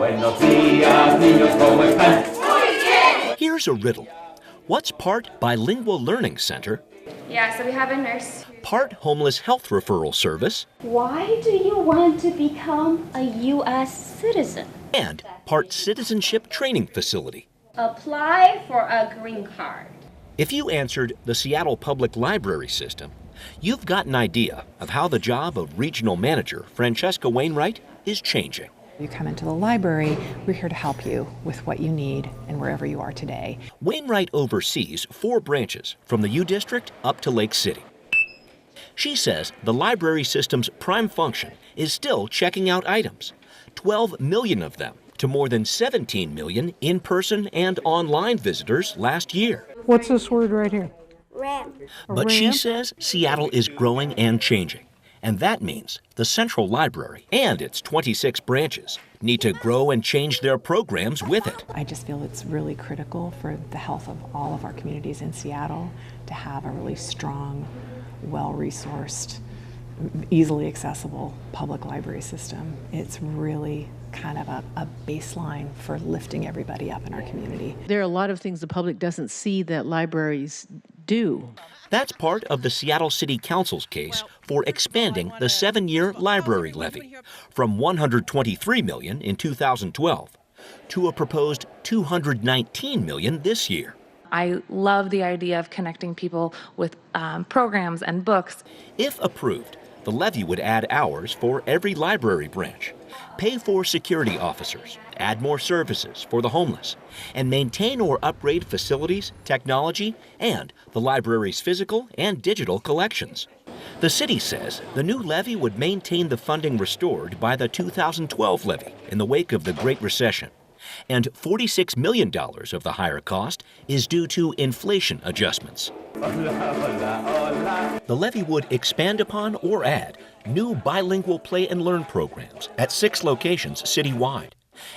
Buenos días, niños, ¿cómo están? Here's a riddle. What's part bilingual learning center, Yeah, so we have a nurse. part homeless health referral service, Why do you want to become a U.S. citizen? and part citizenship training facility? Apply for a green card. If you answered the Seattle Public Library System, you've got an idea of how the job of regional manager Francesca Wainwright is changing. You come into the library, we're here to help you with what you need and wherever you are today. Wainwright oversees 4 branches from the U District up to Lake City. She says the library system's prime function is still checking out items, 12 million of them to more than 17 million in-person and online visitors last year. What's this word right here? Ramp. But she says Seattle is growing and changing. And that means the Central Library and its 26 branches need to grow and change their programs with it. I just feel it's really critical for the health of all of our communities in Seattle to have a really strong, well-resourced, easily accessible public library system. It's really kind of a baseline for lifting everybody up in our community. There are a lot of things the public doesn't see that libraries do. That's part of the Seattle City Council's case for expanding the 7-year library levy from $123 million in 2012 to a proposed $219 million this year. I love the idea of connecting people with programs and books. If approved, the levy would add hours for every library branch, pay for security officers, add more services for the homeless, and maintain or upgrade facilities, technology, and the library's physical and digital collections. The city says the new levy would maintain the funding restored by the 2012 levy in the wake of the Great Recession, and $46 million of the higher cost is due to inflation adjustments. The levy would expand upon or add new bilingual play and learn programs at 6 locations citywide,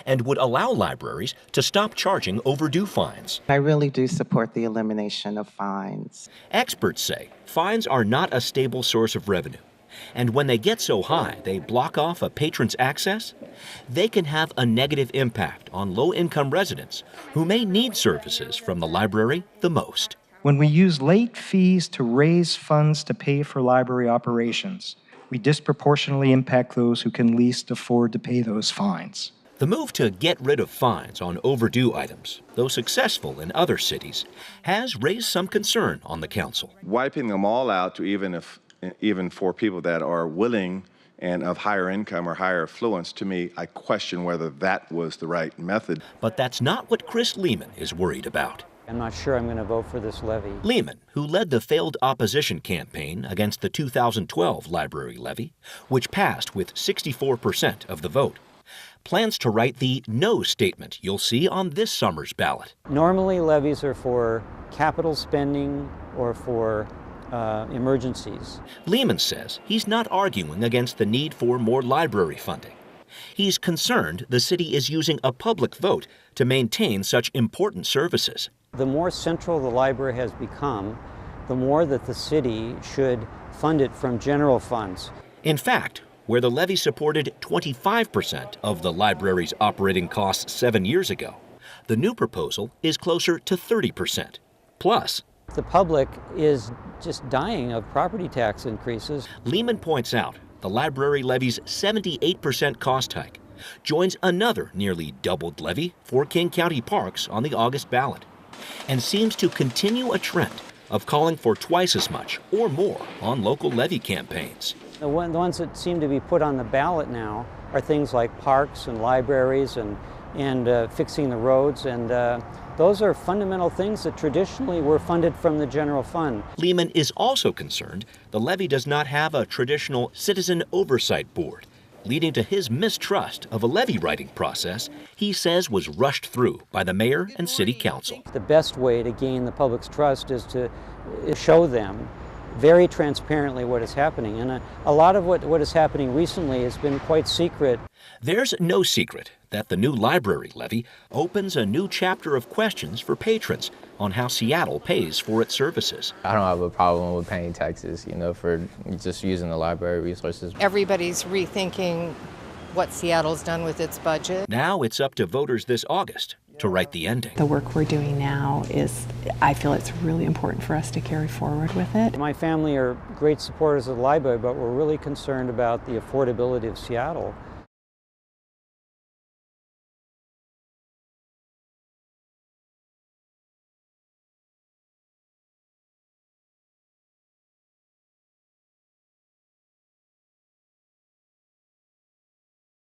and would allow libraries to stop charging overdue fines. I really do support the elimination of fines. Experts say fines are not a stable source of revenue, and when they get so high they block off a patron's access, they can have a negative impact on low-income residents who may need services from the library the most. When we use late fees to raise funds to pay for library operations, we disproportionately impact those who can least afford to pay those fines. The move to get rid of fines on overdue items, though successful in other cities, has raised some concern on the council. Wiping them all out to even for people that are willing and of higher income or higher affluence, to me, I question whether that was the right method. But that's not what Chris Lehman is worried about. I'm not sure I'm going to vote for this levy. Lehman, who led the failed opposition campaign against the 2012 library levy, which passed with 64% of the vote, plans to write the no statement you'll see on this summer's ballot. Normally, levies are for capital spending or for emergencies. Lehman says he's not arguing against the need for more library funding. He's concerned the city is using a public vote to maintain such important services. The more central the library has become, the more that the city should fund it from general funds. In fact, where the levy supported 25% of the library's operating costs 7 years ago, the new proposal is closer to 30%. Plus, the public is just dying of property tax increases. Lehman points out the library levy's 78% cost hike joins another nearly doubled levy for King County Parks on the August ballot, and seems to continue a trend of calling for twice as much or more on local levy campaigns. The ones that seem to be put on the ballot now are things like parks and libraries and fixing the roads, and those are fundamental things that traditionally were funded from the general fund. Lehman is also concerned the levy does not have a traditional citizen oversight board, leading to his mistrust of a levy writing process he says was rushed through by the mayor and city council. The best way to gain the public's trust is to show them very transparently what is happening. And a lot of what is happening recently has been quite secret. There's no secret that the new library levy opens a new chapter of questions for patrons on how Seattle pays for its services. I don't have a problem with paying taxes, for just using the library resources. Everybody's rethinking what Seattle's done with its budget. Now it's up to voters this August to write the ending. The work we're doing now is, I feel it's really important for us to carry forward with it. My family are great supporters of the library, but we're really concerned about the affordability of Seattle.